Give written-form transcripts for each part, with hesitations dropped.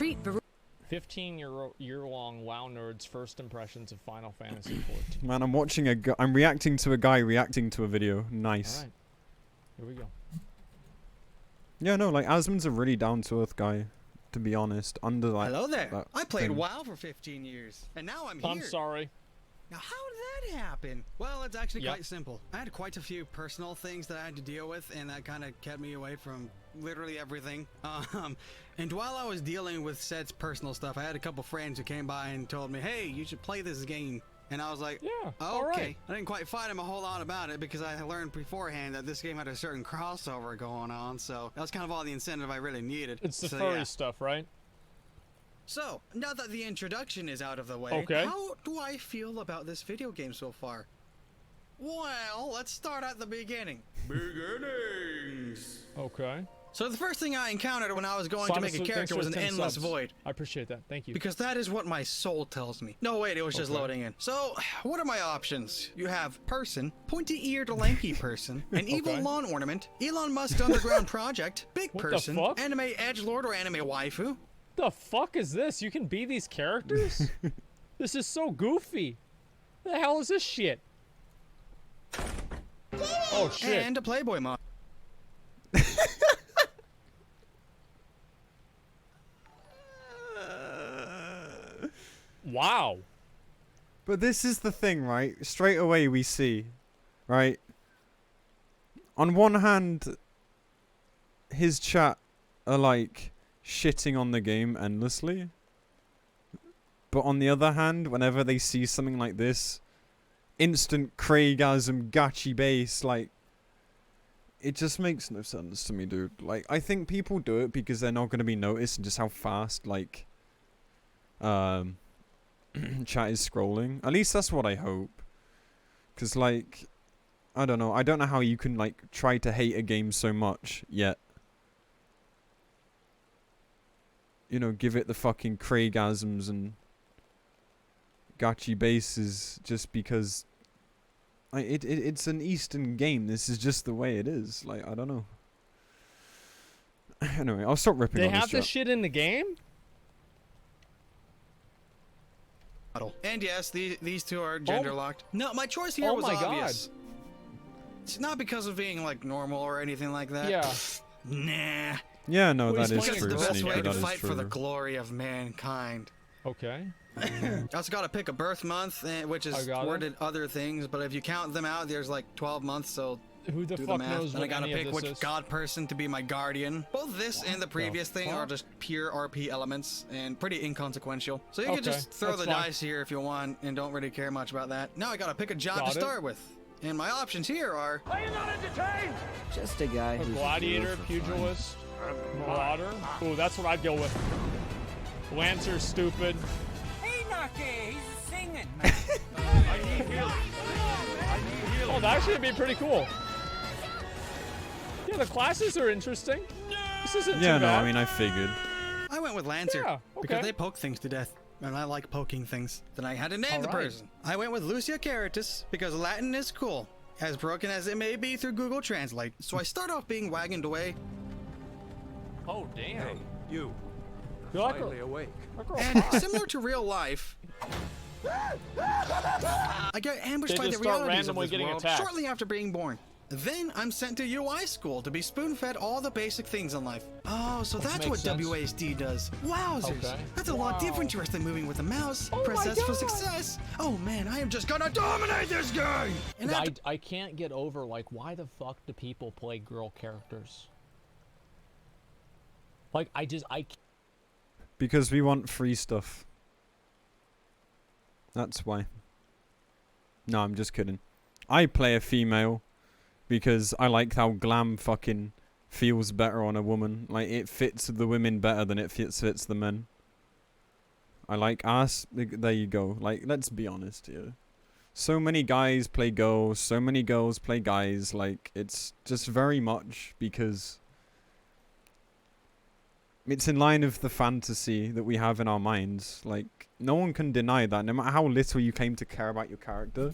treat 15-year-long WoW nerds' first impressions of Final Fantasy XIV. Man, I'm watching I'm reacting to a guy reacting to a video. Nice. All right, here we go. Yeah, no, like Asmon's a really down-to-earth guy, to be honest. Under like. Hello there. I played thing. WoW for 15 years, and now I'm here. I'm sorry. Now, how did that happen? Well, it's actually quite simple. I had quite a few personal things that I had to deal with, and that kind of kept me away from literally everything. And while I was dealing with said personal stuff, I had a couple friends who came by and told me, hey, you should play this game. And I was like, yeah, oh, okay. Right. I didn't quite fight him a whole lot about it because I learned beforehand that this game had a certain crossover going on. So that was kind of all the incentive I really needed. It's the furry stuff, right? So, now that the introduction is out of the way, okay. How do I feel about this video game so far? Well, let's start at the beginning. Beginnings! Okay. So the first thing I encountered when I was going to make a character was an endless void. I appreciate that. Thank you. Because that is what my soul tells me. No, wait, it was just loading in. So, what are my options? You have person, pointy-eared lanky person, an evil lawn ornament, Elon Musk's underground project, big person, anime edgelord or anime waifu. The fuck is this? You can be these characters? This is so goofy. The hell is this shit? Oh shit. And a Playboy mod. Wow. But this is the thing, right? Straight away we see, right? On one hand, his chat are like shitting on the game endlessly. But on the other hand, whenever they see something like this, instant Craigasm gachi base, like, it just makes no sense to me, dude. Like, I think people do it because they're not going to be noticed and just how fast, like, chat is scrolling. At least that's what I hope. Because, like, I don't know. I don't know how you can, like, try to hate a game so much, yet, you know, give it the fucking Craigasms and gachi bases just because it's an Eastern game. This is just the way it is. Like, I don't know. Anyway, I'll stop ripping on this. They have this shit in the game? And yes, these two are gender locked. No, my choice here was obvious. It's not because of being like normal or anything like that. Yeah. Nah. Yeah, no, that is It's true. the best Sneaker, way to that is fight for the true. glory of mankind. Okay. I also got to pick a birth month, which is worded other things, but if you count them out, there's like 12 months, so who the do fuck the math. knows And I what gotta any of pick this which is? god person to be my guardian. Both this and the previous thing are just pure RP elements and pretty inconsequential. So you can just throw the dice here if you want and don't really care much about that. Now I gotta pick a job to start with. And my options here are... Are you not entertained? Just a guy who's gladiator, pugilist, marauder. Ooh, that's what I'd go with. Lancer's stupid. Hey, Nake, he's singing. I need healing. Oh, that should be pretty cool. Yeah, the classes are interesting. This isn't too bad. I mean, I figured. I went with Lancer because they poke things to death. And I like poking things. Then I had to name the person. I went with Lucia Caritas because Latin is cool, as broken as it may be through Google Translate. So I start off being wagoned away. Oh, damn. Hey, you. You're like finally awake. And similar to real life, I get ambushed by the realities of this world shortly after being born. Then I'm sent to UI school to be spoon-fed all the basic things in life. Oh, so that's what WASD does. Wowzers! That's a lot different to us than moving with a mouse. Press S for success. Oh man, I am just gonna dominate this game! And I can't get over, like, why the fuck do people play girl characters? Like, I can't. Because we want free stuff. That's why. No, I'm just kidding. I play a female because I like how glam fucking feels better on a woman. Like, it fits the women better than it fits the men. I like ass. There you go. Like, let's be honest here. So many guys play girls. So many girls play guys. Like, it's just very much because it's in line with the fantasy that we have in our minds. Like, no one can deny that. No matter how little you claim to care about your character,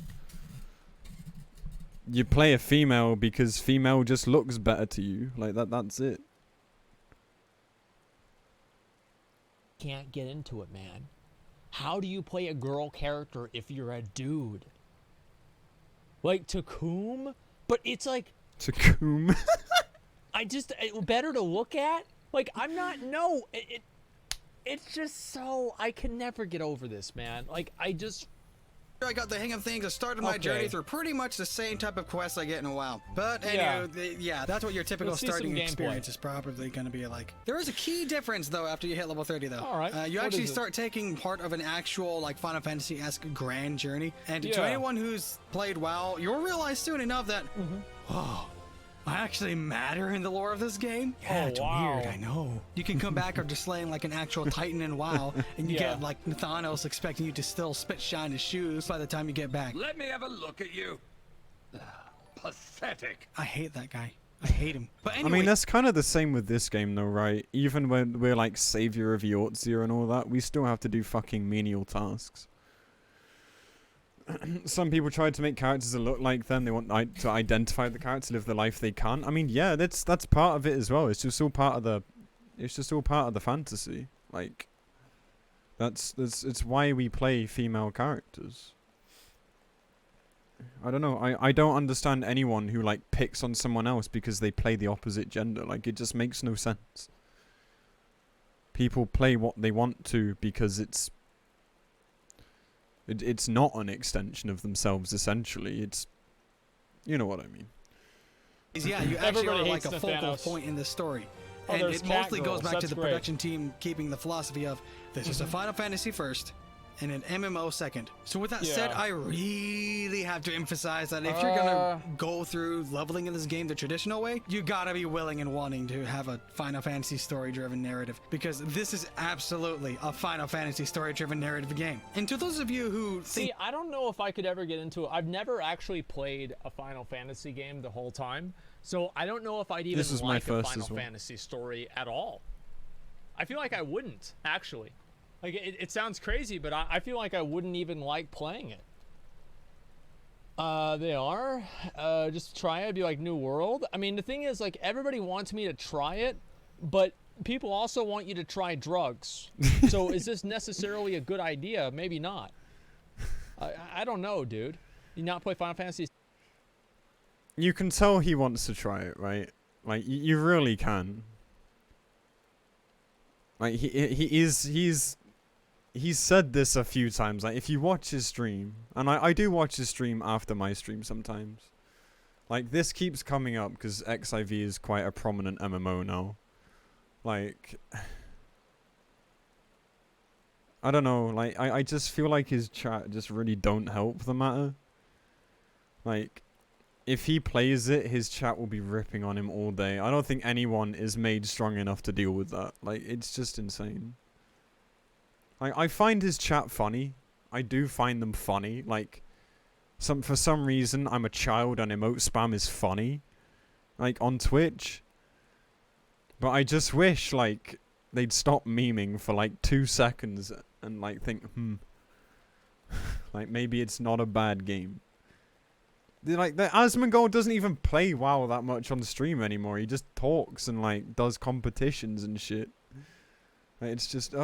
you play a female because female just looks better to you. Like, that's it. can't get into it, man. How do you play a girl character if you're a dude? Like Takum? But it's like... Takum. better to look at? Like, I'm not... No, it's just so... I can never get over this, man. Like, I got the hang of things. I started my journey through pretty much the same type of quests I get in a WoW. But anyway, yeah, that's what your typical starting experience is probably going to be like. There is a key difference, though, after you hit level 30, though. All right. You actually start taking part of an actual, like, Final Fantasy-esque grand journey. And to anyone who's played WoW, you'll realize soon enough that, whoa, I actually matter in the lore of this game? Yeah, it's weird, I know. You can come back after slaying like an actual titan in WoW, and you get like Thanos expecting you to still spit shine his shoes by the time you get back. Let me have a look at you. Pathetic. I hate that guy. I hate him. But anyway, I mean, that's kind of the same with this game though, right? Even when we're like savior of Yortzia and all that, we still have to do fucking menial tasks. Some people try to make characters that look like them. They want to identify the character, live the life they can't. I mean, yeah, that's part of it as well. It's just all part of the fantasy. Like, it's why we play female characters. I don't know. I don't understand anyone who like picks on someone else because they play the opposite gender. Like, it just makes no sense. People play what they want to because it's not an extension of themselves, essentially. It's... You know what I mean. Yeah, you actually are like a focal point in this story. And it mostly goes back to the production team keeping the philosophy of, this is a Final Fantasy first, and an MMO second. So with that said, I really have to emphasize that if you're gonna go through leveling in this game the traditional way, you gotta be willing and wanting to have a Final Fantasy story-driven narrative, because this is absolutely a Final Fantasy story-driven narrative game. And to those of you who See, I don't know if I could ever get into it. I've never actually played a Final Fantasy game the whole time, so I don't know if I'd even like a Final Fantasy story at all. I feel like I wouldn't, actually. Like, it sounds crazy, but I feel like I wouldn't even like playing it. They are. Just try it, be like New World. I mean, the thing is, like, everybody wants me to try it, but people also want you to try drugs. So is this necessarily a good idea? Maybe not. I don't know, dude. You not play Final Fantasy? You can tell he wants to try it, right? Like, you really can. Like, he's said this a few times. Like, if you watch his stream, and I do watch his stream after my stream sometimes. Like, this keeps coming up because XIV is quite a prominent MMO now. Like, I don't know. Like, I just feel like his chat just really don't help the matter. Like, if he plays it, his chat will be ripping on him all day. I don't think anyone is made strong enough to deal with that. Like, it's just insane. I find his chat funny. I do find them funny. Like, for some reason, I'm a child and emote spam is funny. Like, on Twitch. But I just wish, like, they'd stop memeing for, like, 2 seconds and, like, think, like, maybe it's not a bad game. Like, the Asmongold doesn't even play WoW that much on stream anymore. He just talks and, like, does competitions and shit. Like, it's just,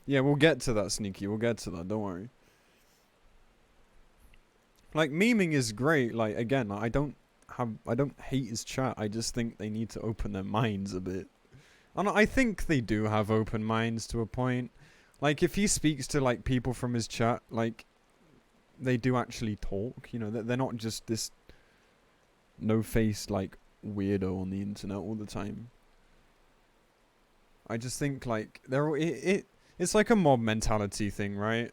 yeah, we'll get to that, Sneaky. We'll get to that. Don't worry. Like, memeing is great. Like, again, I don't hate his chat. I just think they need to open their minds a bit. And I think they do have open minds to a point. Like, if he speaks to, like, people from his chat, like, they do actually talk. You know, they're not just this no-faced, like, weirdo on the internet all the time. I just think, like, it's like a mob mentality thing, right?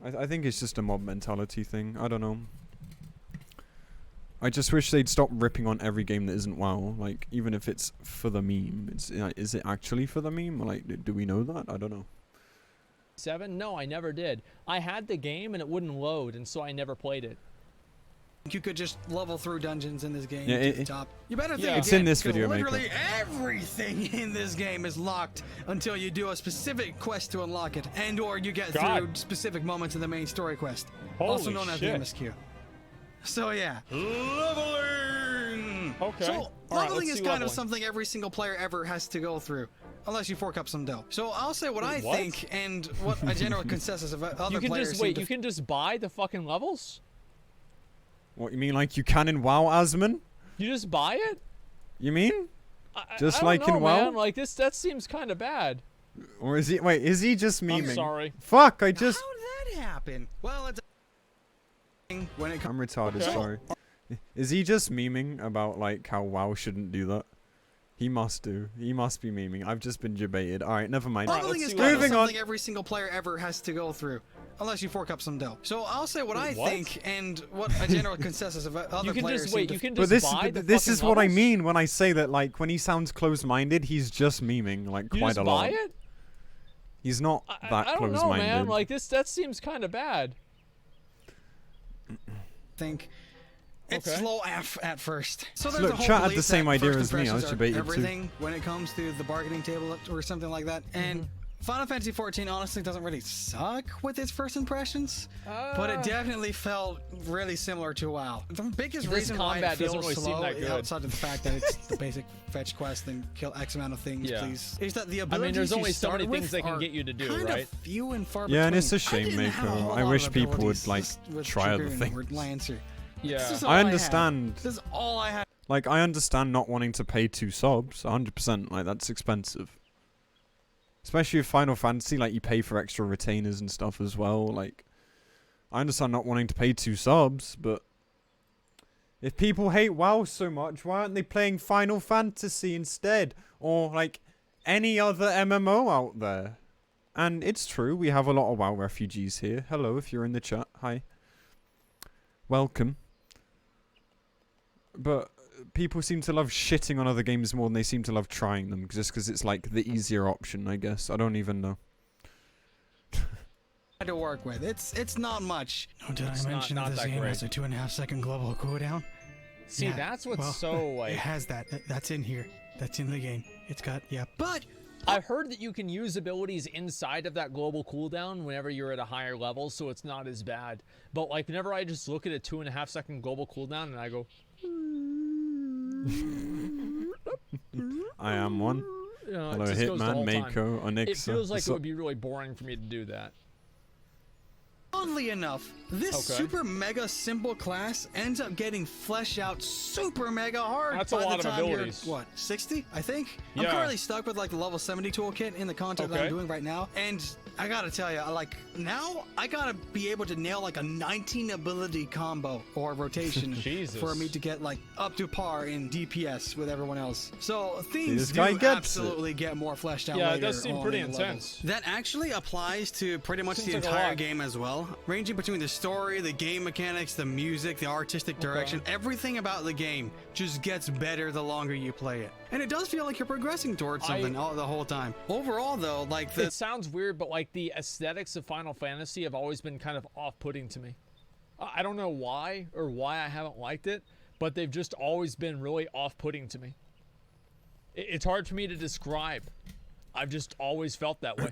I think it's just a mob mentality thing. I don't know. I just wish they'd stop ripping on every game that isn't WoW. Like, even if it's for the meme. Is it actually for the meme? Like, do we know that? I don't know. 7? No, I never did. I had the game and it wouldn't load, and so I never played it. You could just level through dungeons in this game to the top. You better think it's in this video, literally everything in this game is locked until you do a specific quest to unlock it, and or you get through specific moments in the main story quest, also known as the MSQ. So yeah, leveling. Okay. So leveling is kind of something every single player ever has to go through. unless you fork up some dough. So I'll say what I think and what a general consensus of other players. You can just buy the fucking levels? What, you mean like you can in WoW, Asmon? You just buy it? You mean? Just I like don't know, in WoW? Man. Like that seems kind of bad. Or is he? Wait, is he just memeing? I'm sorry. Fuck! I just. How did that happen? Well, it's when it I'm retarded. Sorry. Is he just memeing about like how WoW shouldn't do that? He must do. He must be memeing. I've just been debated. All right, never mind. Leveling is kind of something every single player ever has to go through, unless you fork up some dough. So I'll say what I think and what a general consensus of other players. You can just buy the this is what I levels? mean when I say that. Like when he sounds closed-minded, he's just memeing like You quite just a lot. buy it? He's not that I don't closed-minded. know, man. Like that seems kind of bad. Think. It's slow at first. So there's Look, a whole chat had the belief same that idea first as me. I was impressions are debated everything too. when it comes to the bargaining table or something like that. And Final Fantasy XIV honestly doesn't really suck with its first impressions, but it definitely felt really similar to WoW. The biggest reason why it feels really slow, good. outside of the fact that it's the basic fetch quest and kill X amount of things, please, is that the abilities there's only you so many start things they can with get you to do, kind right? of few and far Yeah, and between. it's a shame, I didn't have a Mako. whole I lot wish of people would abilities like with try other Dragoon or things. Lancer. Yeah. This is all I had. understand. This is all I had. Like, I understand not wanting to pay 2 subs, 100%, like, that's expensive. Especially with Final Fantasy, like, you pay for extra retainers and stuff as well, like, I understand not wanting to pay 2 subs, but if people hate WoW so much, why aren't they playing Final Fantasy instead? Or, like, any other MMO out there? And it's true, we have a lot of WoW refugees here. Hello, if you're in the chat, hi. Welcome. But people seem to love shitting on other games more than they seem to love trying them, just because it's like the easier option, I guess. I don't even know. To work with. It's not much. No, did I mention not this that game great. has a 2.5 second global cooldown? See, that's what's so like. It has that. That's in here. That's in the game. It's got but I've heard that you can use abilities inside of that global cooldown whenever you're at a higher level, so it's not as bad. But like whenever I just look at a 2.5 second global cooldown and I go, I am one. you know, Hello, it just goes the Hitman, whole time. Mako, Onyxa. It feels like it would be really boring for me to do that. oddly enough, this super mega simple class ends up getting fleshed out super mega hard. That's by a lot the of time abilities. You're, what, 60? I think. Yeah. I'm currently stuck with like the level 70 toolkit in the content that I'm doing right now, and I gotta tell you, like now I gotta be able to nail like a 19 ability combo or rotation for me to get like up to par in DPS with everyone else. So things do absolutely get more fleshed out. Yeah, later it does seem pretty intense. That actually applies to pretty much the entire game as well, ranging between the story, the game mechanics, the music, the artistic direction. Everything about the game just gets better the longer you play it, and it does feel like you're progressing towards something the whole time. Overall though, like it sounds weird, but like the aesthetics of Final Fantasy have always been kind of off-putting to me. I don't know why or why I haven't liked it, but they've just always been really off-putting to me. It's hard for me to describe. I've just always felt that way.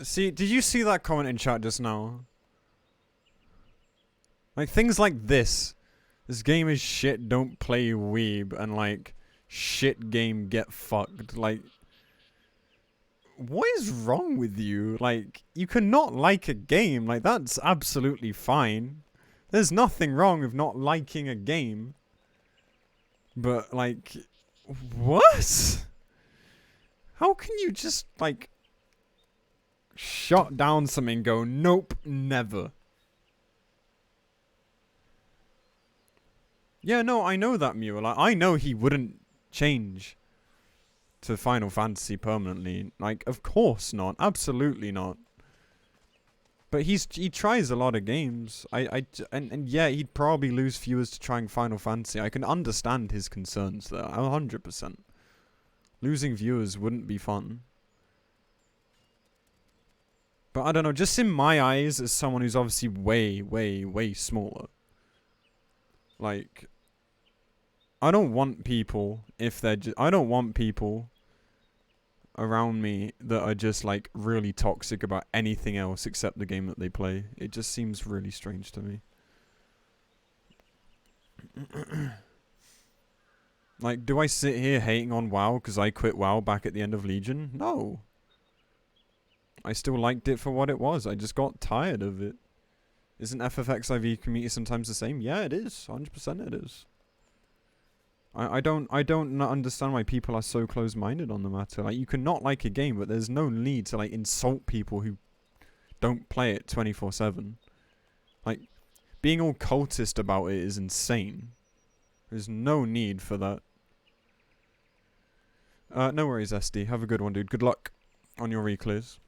See, did you see that comment in chat just now? Like, things like this. This game is shit, don't play weeb, and like, shit game, get fucked. Like, what is wrong with you? Like, you cannot like a game. Like, that's absolutely fine. There's nothing wrong with not liking a game. But, like, what? How can you just, like, shut down something and go, nope, never? Yeah, no, I know that, Mew. Like, I know he wouldn't change to Final Fantasy permanently. Like, of course not. Absolutely not. But he tries a lot of games. And yeah, he'd probably lose viewers to trying Final Fantasy. I can understand his concerns there. 100%. Losing viewers wouldn't be fun. But I don't know, just in my eyes, as someone who's obviously way, way, way smaller. Like, I don't want people, I don't want people around me that are just like really toxic about anything else except the game that they play. It just seems really strange to me. Like, do I sit here hating on WoW because I quit WoW back at the end of Legion? No. I still liked it for what it was. I just got tired of it. Isn't FFXIV community sometimes the same? Yeah, it is. 100% it is. I don't understand why people are so close-minded on the matter. Like, you can not like a game, but there's no need to like insult people who don't play it 24/7. Like, being all cultist about it is insane. There's no need for that. No worries, SD. Have a good one, dude. Good luck on your reclears.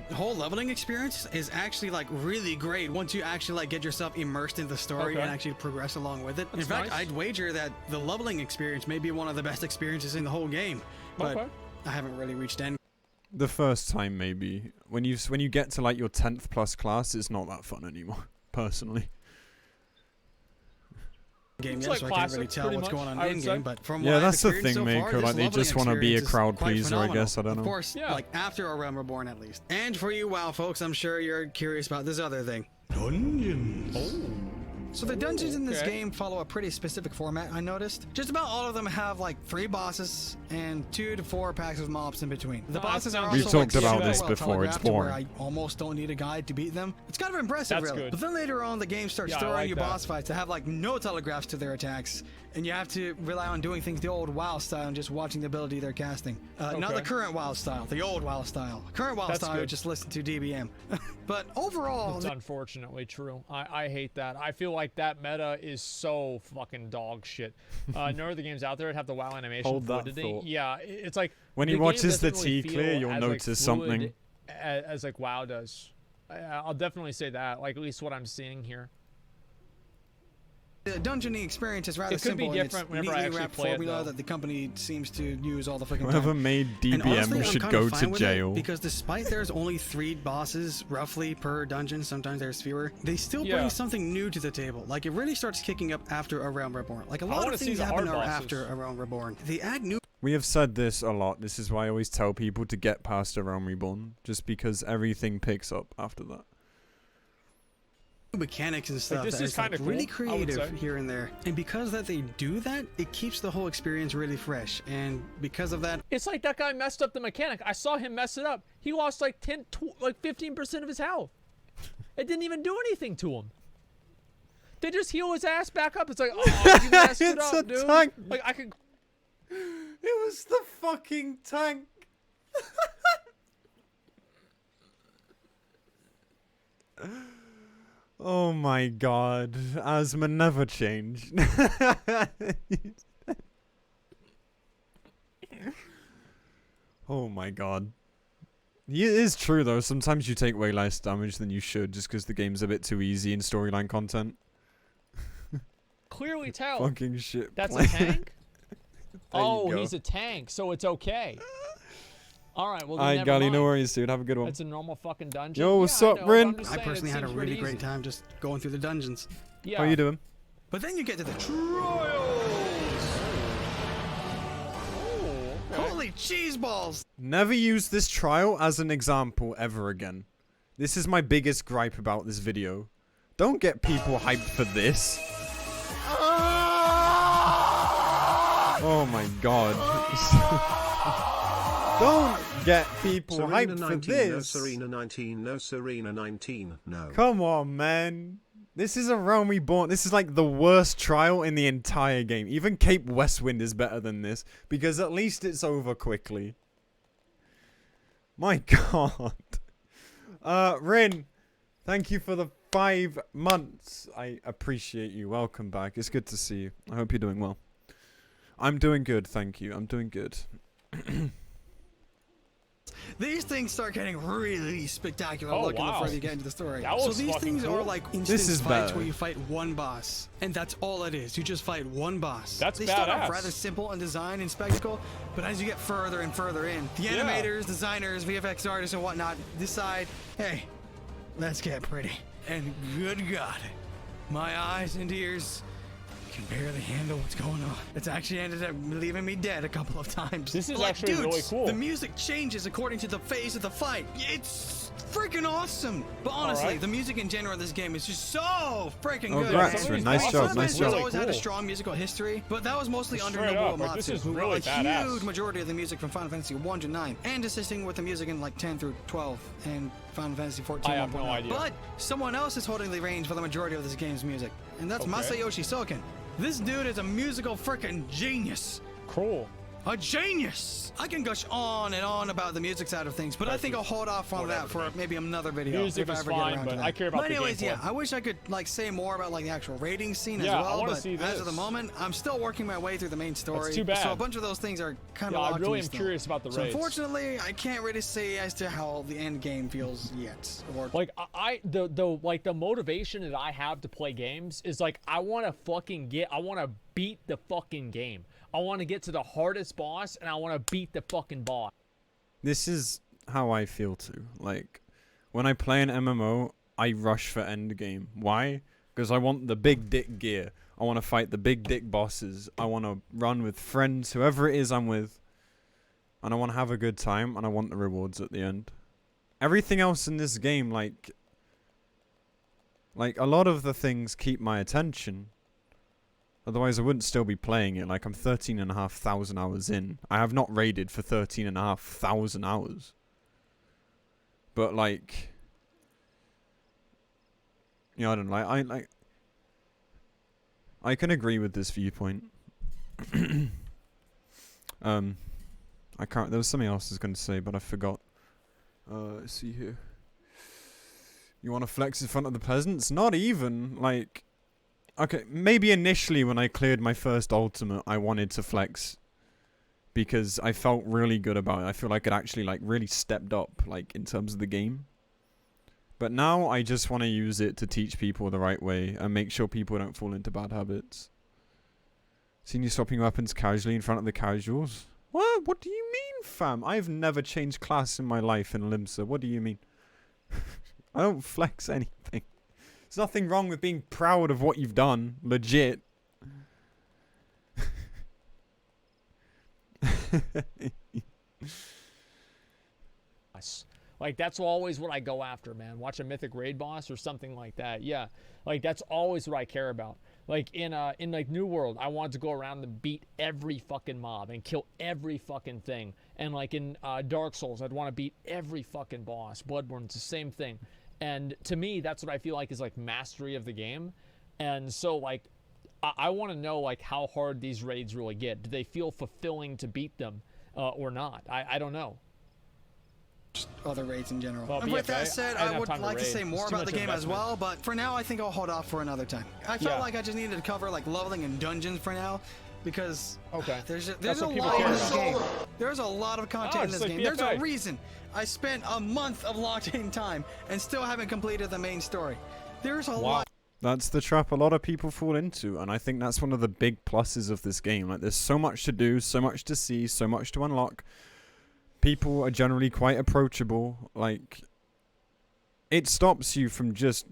The whole leveling experience is actually like really great once you actually like get yourself immersed in the story and actually progress along with it. In fact, I'd wager that the leveling experience may be one of the best experiences in the whole game, but I haven't really reached end. The first time, maybe. When you get to like your 10th plus class, it's not that fun anymore, personally. Game yet, so I can't really tell what's going on in game, but from yeah, that's the thing, Maker. Like, they just want to be a crowd pleaser, I guess. I don't know. Of course, like after A Realm Reborn, at least. And for you WoW folks, I'm sure you're curious about this other thing. Dungeons. Oh. So the dungeons in this game follow a pretty specific format, I noticed. Just about all of them have like 3 bosses and 2 to 4 packs of mobs in between. The bosses are also We've talked about this before, it's boring. I almost don't need a guide to beat them. It's kind of impressive, really. Good. But then later on, the game starts throwing you boss fights that have like no telegraphs to their attacks, and you have to rely on doing things the old WoW style and just watching the ability they're casting. Not the current WoW style, the old WoW style. Current WoW style, just listen to DBM. But overall, it's unfortunately true. I hate that. I feel like that meta is so fucking dog shit. None of the games out there have the WoW animation fluidity. Yeah, it's like when he watches the T clear, you'll notice something as like WoW does. I'll definitely say that. Like, at least what I'm seeing here. The dungeoning experience is rather simple. It could be different whenever I actually play formula that the company seems to use all the fucking Whoever made DBM honestly, should go to jail. Because despite there's only 3 bosses roughly per dungeon, sometimes there's fewer, they still bring something new to the table. Like, it really starts kicking up after A Realm Reborn. Like, a lot of things happen after A Realm Reborn. They add new... We have said this a lot. This is why I always tell people to get past A Realm Reborn. Just because everything picks up after that. Mechanics and stuff that is kind of really creative here and there, and because that they do that, it keeps the whole experience really fresh. And because of that, it's like that guy messed up the mechanic. I saw him mess it up. He lost like 15% of his health. It didn't even do anything to him. They just heal his ass back up. It's like, oh, you messed it up, dude. Tank. Like, I could. It was the fucking tank. Oh my god, Asma never changed. Oh my god. It is true though, sometimes you take way less damage than you should just because the game's a bit too easy in storyline content. Clearly tell. Fucking shit. That's a tank? Oh, he's a tank, so it's okay. Alright, well, alright, Gali, no worries, dude. Have a good one. It's a normal fucking dungeon. Yo, what's up, Rin? I personally had a really great time just going through the dungeons. Yeah. How you doing? But then you get to the trials. Holy cheese balls! Never use this trial as an example ever again. This is my biggest gripe about this video. Don't get people hyped for this. Oh my god. Don't get people Serena hyped 19, for this. No Serena 19, no Serena 19, no. Come on, man. This is A Realm Reborn. This is like the worst trial in the entire game. Even Cape Westwind is better than this because at least it's over quickly. My god. Rin, thank you for the 5 months. I appreciate you. Welcome back. It's good to see you. I hope you're doing well. I'm doing good, thank you. I'm doing good. These things start getting really spectacular looking the further you get into the story. So these things are like instant fights where you fight one boss, and that's all it is. You just fight one boss. That's They start off rather simple in design and spectacle, but as you get further and further in, the animators, designers, VFX artists, and whatnot decide, hey, let's get pretty. And good God, my eyes and ears can barely handle what's going on. It's actually ended up leaving me dead a couple of times. This is actually really cool. The music changes according to the phase of the fight. It's freaking awesome. But honestly, the music in general of this game is just so freaking good. Congrats, nice job, nice job. Always had a strong musical history, but that was mostly under Nobuo Matsu, who wrote a huge majority of the music from Final Fantasy 1 to 9, and assisting with the music in like 10 through 12 and Final Fantasy 14. I have no idea. But someone else is holding the reins for the majority of this game's music, and that's Masayoshi Soken. This dude is a musical freaking genius. Cool. A genius! I can gush on and on about the music side of things, but I think I'll hold off on that for maybe another video. Music is fine, but I care about the gameplay. Anyways, yeah, I wish I could like say more about like the actual rating scene as well, but as of the moment, I'm still working my way through the main story. That's too bad. So a bunch of those things are kind of locked in. I really am curious about the raids. So unfortunately, I can't really say as to how the end game feels yet. Or like the motivation that I have to play games is like I want to beat the fucking game. I want to get to the hardest boss, and I want to beat the fucking boss. This is how I feel too. Like, when I play an MMO, I rush for endgame. Why? Because I want the big dick gear. I want to fight the big dick bosses. I want to run with friends, whoever it is I'm with. And I want to have a good time, and I want the rewards at the end. Everything else in this game, like a lot of the things keep my attention. Otherwise, I wouldn't still be playing it. Like, I'm 13,500 hours in. I have not raided for 13,500 hours. But, like... Yeah, I don't know. I can agree with this viewpoint. I can't... There was something else I was going to say, but I forgot. Let's see here. You want to flex in front of the peasants? Not even. Like... Okay, maybe initially when I cleared my first ultimate, I wanted to flex because I felt really good about it. I feel like it actually like really stepped up like in terms of the game. But now I just want to use it to teach people the right way and make sure people don't fall into bad habits. Seen you swapping weapons casually in front of the casuals? What? What do you mean, fam? I've never changed class in my life in Limsa. What do you mean? I don't flex anything. There's nothing wrong with being proud of what you've done. Legit. Like, that's always what I go after, man. Watch a mythic raid boss or something like that. Yeah. Like, that's always what I care about. Like, in like, New World, I wanted to go around and beat every fucking mob and kill every fucking thing. And, like, in Dark Souls, I'd want to beat every fucking boss. Bloodborne, it's the same thing. And to me, that's what I feel like is like mastery of the game. And so like, I want to know like how hard these raids really get. Do they feel fulfilling to beat them or not? I don't know. Just other raids in general. Well, and with that said, I would like to say more about the game as well, but for now I think I'll hold off for another time. I felt like I just needed to cover like leveling and dungeons for now. Because there's a lot in this game. There's a lot of content in this game. There's a reason I spent a month of locked in time and still haven't completed the main story. There's a lot. That's the trap a lot of people fall into, and I think that's one of the big pluses of this game. Like, there's so much to do, so much to see, so much to unlock. People are generally quite approachable. Like, it stops you from just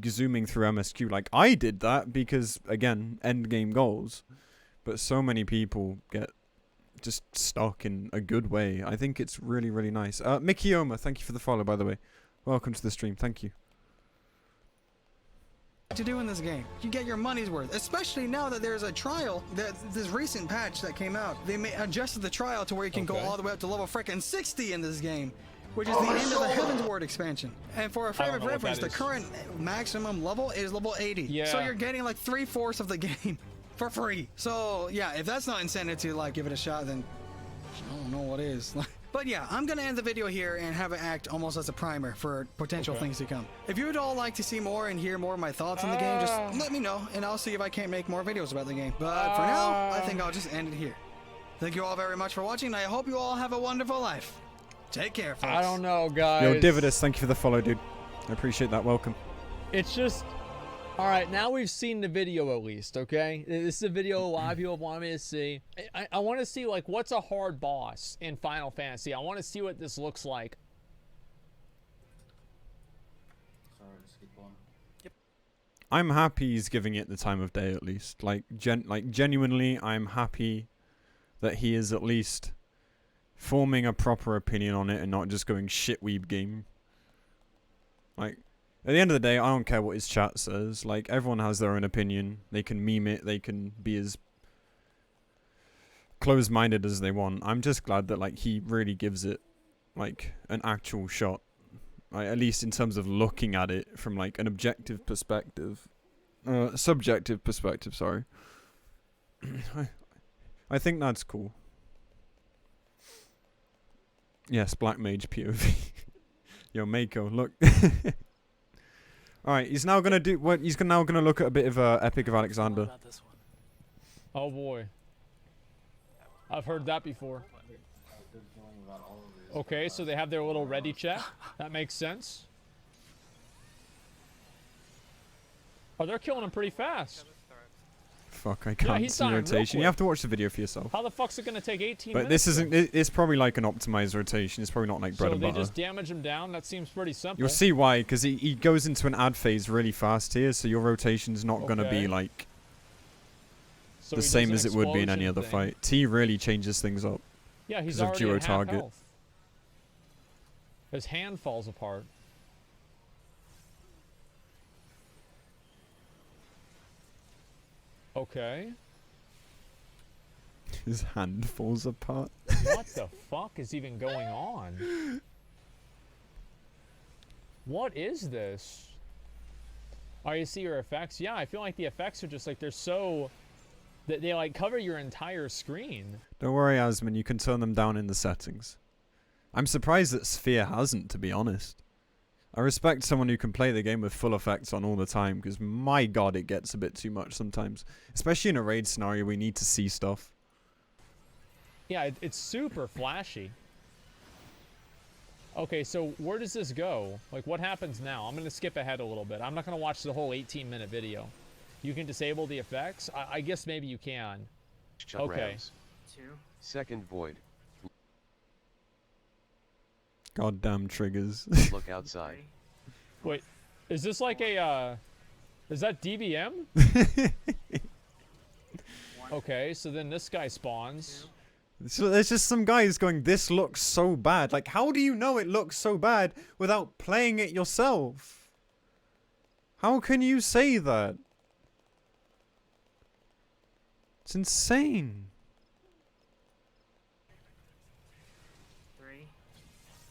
zooming through MSQ. Like, I did that because, again, end game goals. But so many people get just stuck in a good way. I think it's really, really nice. Mikioma, thank you for the follow, by the way. Welcome to the stream. Thank you. To do in this game, you get your money's worth, especially now that there's a trial. This recent patch that came out, they adjusted the trial to where you can go all the way up to level frickin' 60 in this game, which is the end of the Heaven's Ward expansion. And for a frame of reference, the current maximum level is level 80. Yeah. So you're getting like 3/4 of the game for free. So yeah, if that's not incentive to like give it a shot, then I don't know what is. But yeah, I'm gonna end the video here and have it act almost as a primer for potential things to come. If you would all like to see more and hear more of my thoughts on the game, just let me know and I'll see if I can't make more videos about the game. But for now, I think I'll just end it here. Thank you all very much for watching, and I hope you all have a wonderful life. Take care, folks. I don't know, guys. Yo, Dividus, thank you for the follow, dude. I appreciate that. Welcome. It's just... Alright, now we've seen the video at least, okay? This is a video a lot of people want me to see. I want to see, like, what's a hard boss in Final Fantasy? I want to see what this looks like. Sorry, just keep on. Yep. I'm happy he's giving it the time of day at least. Like, genuinely, I'm happy that he is at least forming a proper opinion on it and not just going shit weeb game. Like, at the end of the day, I don't care what his chat says. Like, everyone has their own opinion. They can meme it. They can be as closed-minded as they want. I'm just glad that, like, he really gives it, like, an actual shot. Like, at least in terms of looking at it from, like, an objective perspective. Subjective perspective, sorry. I think that's cool. Yes, Black Mage POV. Yo, Mako, look. Alright, he's now gonna do what he's now gonna look at a bit of Epic of Alexander. Oh boy. I've heard that before. Okay, so they have their little ready check. That makes sense. Oh, they're killing him pretty fast. Fuck, I can't see rotation. You have to watch the video for yourself. How the fuck's it gonna take 18 minutes? But this isn't. It's probably like an optimized rotation. It's probably not like bread and butter. So they just damage him down? That seems pretty simple. You'll see why, because he goes into an ad phase really fast here, so your rotation's not gonna be like the same as it would be in any other fight. T really changes things up. Yeah, he's already duo target. Health. His hand falls apart. Okay. His hand falls apart. What the fuck is even going on? What is this? Oh, you see your effects? Yeah, I feel like the effects are just like, they're so... They like cover your entire screen. Don't worry, Asmon, you can turn them down in the settings. I'm surprised that Sphere hasn't, to be honest. I respect someone who can play the game with full effects on all the time, because my god, it gets a bit too much sometimes. Especially in a raid scenario, we need to see stuff. Yeah, it's super flashy. Okay, so where does this go? Like, what happens now? I'm going to skip ahead a little bit. I'm not going to watch the whole 18-minute video. You can disable the effects? I guess maybe you can. Okay. Second void. Goddamn triggers. Look outside. Wait, is this like a, is that DBM? Okay, so then this guy spawns. So there's just some guys going, this looks so bad. Like, how do you know it looks so bad without playing it yourself? How can you say that? It's insane.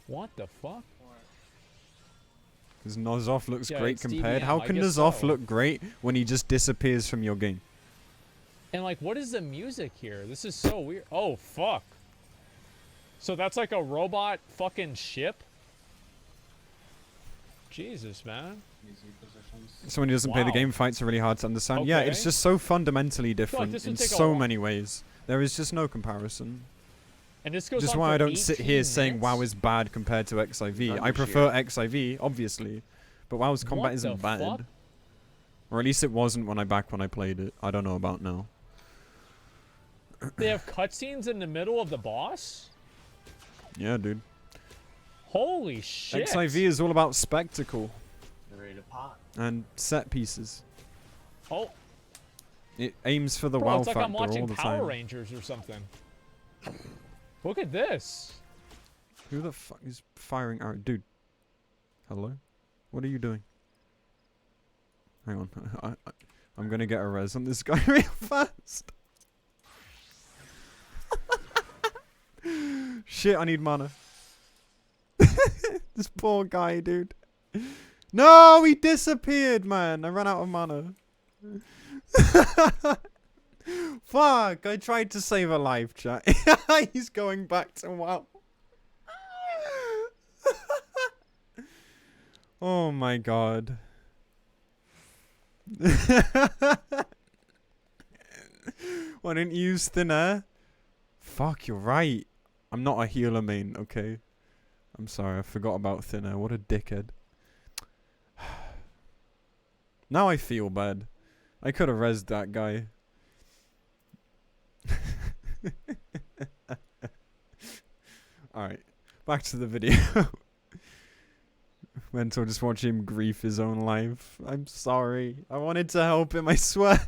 What the fuck? Because Nozoff looks great compared. DBM, how can Nozoff look great when he just disappears from your game? And like, what is the music here? This is so weird. Oh, fuck. So that's like a robot fucking ship? Jesus, man. Someone who doesn't play the game fights are really hard to understand. Okay. Yeah, it's just so fundamentally different in so many ways. There is just no comparison. And this goes just why I don't sit here saying WoW is bad compared to XIV. I prefer XIV, obviously, but WoW's combat isn't bad. Or at least it wasn't when I played it. I don't know about now. They have cutscenes in the middle of the boss? Yeah, dude. Holy shit. XIV is all about spectacle. Ready to pop. And set pieces. Oh. It aims for the WoW it's like factor I'm watching all the Power time. Rangers or something. Look at this. Who the fuck is firing arrow? Dude. Hello? What are you doing? Hang on. I'm gonna get a res on this guy real fast. Shit, I need mana. This poor guy, dude. No, he disappeared, man. I ran out of mana. Fuck, I tried to save a life, chat. He's going back to WoW. Oh my god. Why didn't you use thin air? Fuck, you're right. I'm not a healer main, okay? I'm sorry, I forgot about thin air. What a dickhead. Now I feel bad. I could have rezzed that guy. Alright, back to the video. Mental just watch him grief his own life. I'm sorry. I wanted to help him, I swear.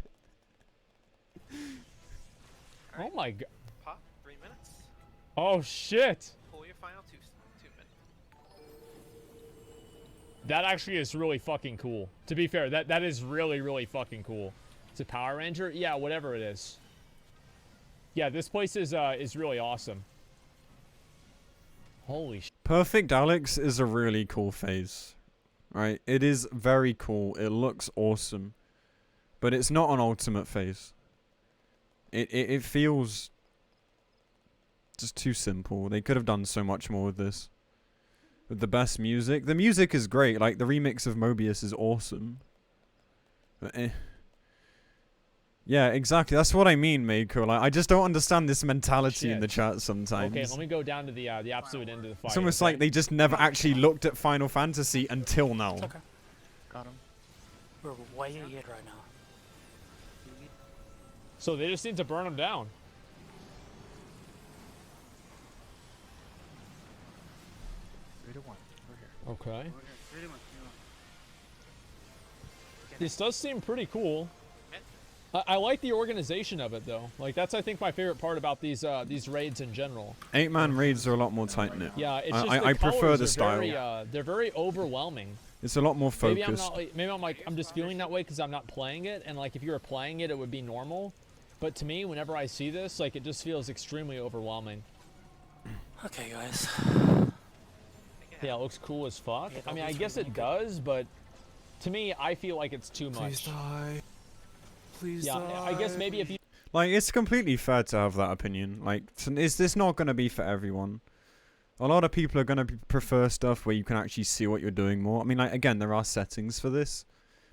Oh my god. Pop, 3 minutes. Oh shit. Pull your final two minutes. That actually is really fucking cool. To be fair, that is really, really fucking cool. It's a Power Ranger? Yeah, whatever it is. Yeah, this place is really awesome. Holy shit. Perfect Alex is a really cool phase. Right? It is very cool. It looks awesome. But it's not an ultimate phase. It feels just too simple. They could have done so much more with this. With the best music. The music is great. Like, the remix of Mobius is awesome. But yeah, exactly. That's what I mean, Meiko. Like, I just don't understand this mentality in the chat sometimes. Okay, let me go down to the absolute end of the fight. It's almost like they just never actually looked at Final Fantasy until now. It's okay. Got him. We're way ahead right now. So they just need to burn him down. 3 to 1. We're here. Okay. This does seem pretty cool. I like the organization of it, though. Like, that's, I think, my favorite part about these raids in general. 8-man raids are a lot more tight-knit. Yeah, it's just I prefer the style. They're very overwhelming. It's a lot more focused. Maybe I'm just feeling that way because I'm not playing it, and like if you were playing it, it would be normal. But to me, whenever I see this, like it just feels extremely overwhelming. Okay, guys. Yeah, it looks cool as fuck. I mean, I guess it does, but to me, I feel like it's too much. Please die. Please die. I guess maybe if you... Like, it's completely fair to have that opinion. Like, is this not going to be for everyone? A lot of people are going to prefer stuff where you can actually see what you're doing more. I mean, like, again, there are settings for this.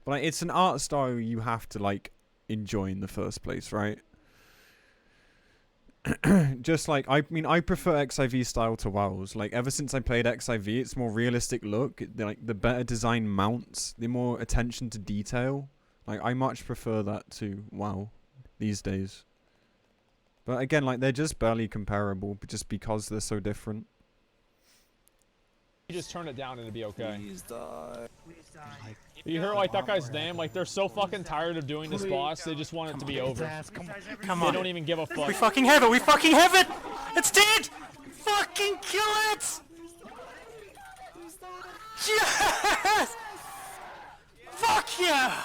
But, like, it's an art style you have to, like, enjoy in the first place, right? Just like, I mean, I prefer XIV style to WoW's. Like, ever since I played XIV, it's more realistic look. Like, the better design mounts, the more attention to detail. Like, I much prefer that to WoW these days. But again, like, they're just barely comparable just because they're so different. You just turn it down and it'll be okay. Please die. Please die. You hear like that guy's name? Like they're so fucking tired of doing this boss, they just want it to be over. Come on. They don't even give a fuck. We fucking have it! We fucking have it! It's dead! Fucking kill it! Yes! Fuck yeah!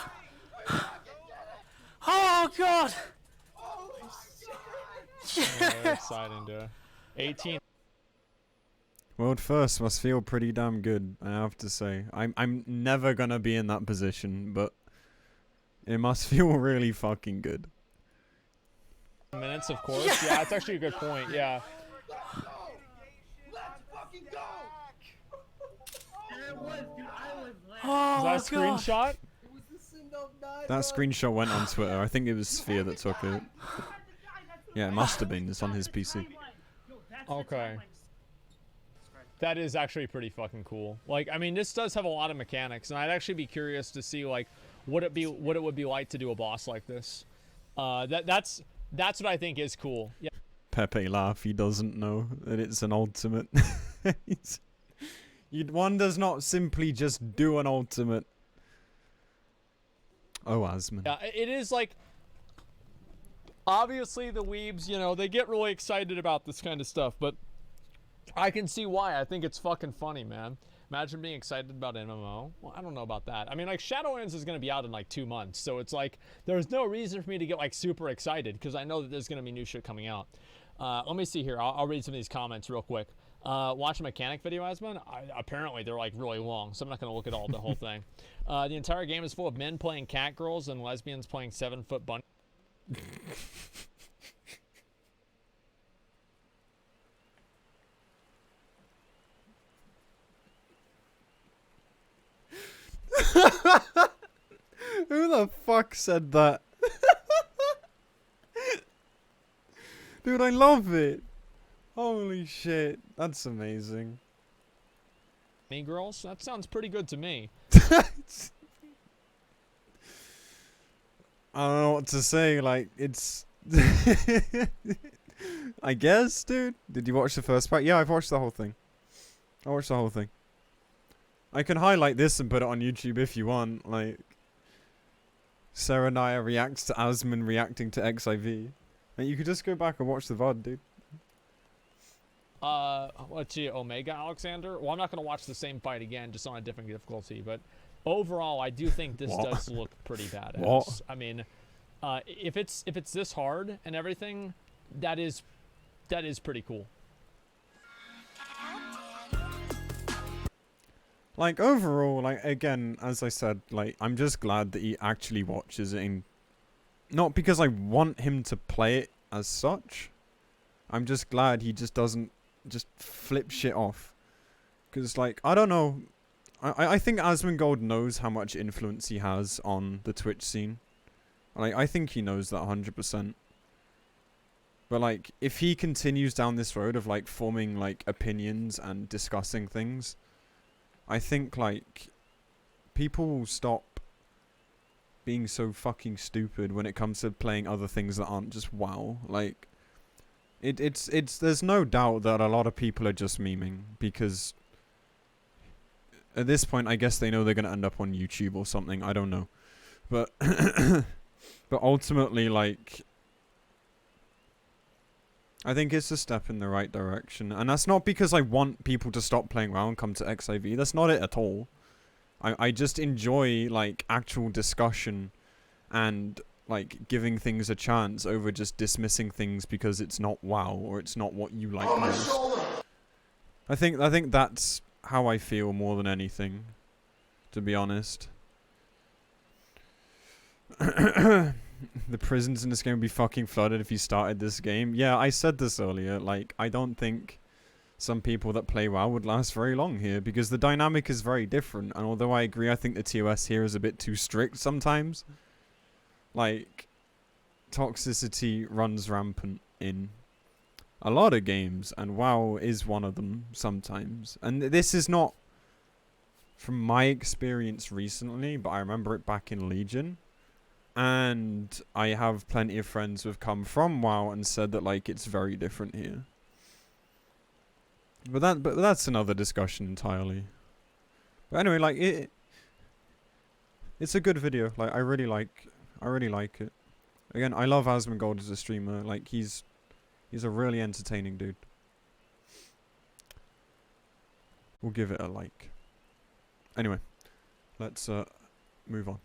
Oh god! Yeah, they're exciting, dude. 18. World first must feel pretty damn good, I have to say. I'm never gonna be in that position, but it must feel really fucking good. Minutes, of course. Yeah, that's actually a good point. Yeah. Oh, is that a screenshot? That screenshot went on Twitter. I think it was Sphere that took it. Yeah, it must have been. It's on his PC. Okay. That is actually pretty fucking cool. Like, I mean, this does have a lot of mechanics, and I'd actually be curious to see like what it would be like to do a boss like this. That's what I think is cool. Yeah. Pepe laugh. He doesn't know that it's an ultimate. One does not simply just do an ultimate. Oh, Asmon. Yeah, it is like. Obviously, the weebs, you know, they get really excited about this kind of stuff, but I can see why. I think it's fucking funny, man. Imagine being excited about MMO. Well, I don't know about that. I mean, like, Shadowlands is going to be out in, like, 2 months. So it's like, there's no reason for me to get, like, super excited because I know that there's going to be new shit coming out. Let me see here. I'll read some of these comments real quick. Watch a mechanic video, Asmon. Apparently, they're, like, really long. So I'm not going to look at the whole thing. The entire game is full of men playing cat girls and lesbians playing 7-foot bunny. Who the fuck said that? Dude, I love it. Holy shit. That's amazing. Me girls? That sounds pretty good to me. I don't know what to say. Like, it's... I guess, dude. Did you watch the first part? Yeah, I've watched the whole thing. I watched the whole thing. I can highlight this and put it on YouTube if you want. Like, Serenaya reacts to Asmon reacting to XIV. Like, you could just go back and watch the VOD, dude. let's see, Omega Alexander. Well, I'm not going to watch the same fight again, just on a different difficulty. But overall, I do think this does look pretty badass. What? I mean, if it's this hard and everything, that is pretty cool. Like, overall, like, again, as I said, like, I'm just glad that he actually watches it. And not because I want him to play it as such. I'm just glad he just doesn't just flip shit off. Because, like, I don't know. I think Asmongold knows how much influence he has on the Twitch scene. Like, I think he knows that 100%. But, like, if he continues down this road of, like, forming, like, opinions and discussing things, I think, like, people will stop being so fucking stupid when it comes to playing other things that aren't just WoW. Like, it's there's no doubt that a lot of people are just memeing, because at this point, I guess they know they're going to end up on YouTube or something. I don't know. But, but ultimately, like, I think it's a step in the right direction. And that's not because I want people to stop playing WoW and come to XIV. That's not it at all. I just enjoy, like, actual discussion and, like, giving things a chance over just dismissing things because it's not WoW or it's not what you like most. I think that's how I feel more than anything, to be honest. The prisons in this game would be fucking flooded if you started this game. Yeah, I said this earlier. Like, I don't think some people that play WoW would last very long here, because the dynamic is very different. And although I agree, I think the TOS here is a bit too strict sometimes. Like, toxicity runs rampant in a lot of games, and WoW is one of them sometimes. And this is not from my experience recently, but I remember it back in Legion. And I have plenty of friends who have come from WoW and said that, like, it's very different here. But that's another discussion entirely. But anyway, like, it's a good video. Like, I really like it. Again, I love Asmongold as a streamer. Like, he's a really entertaining dude. We'll give it a like. Anyway, let's move on.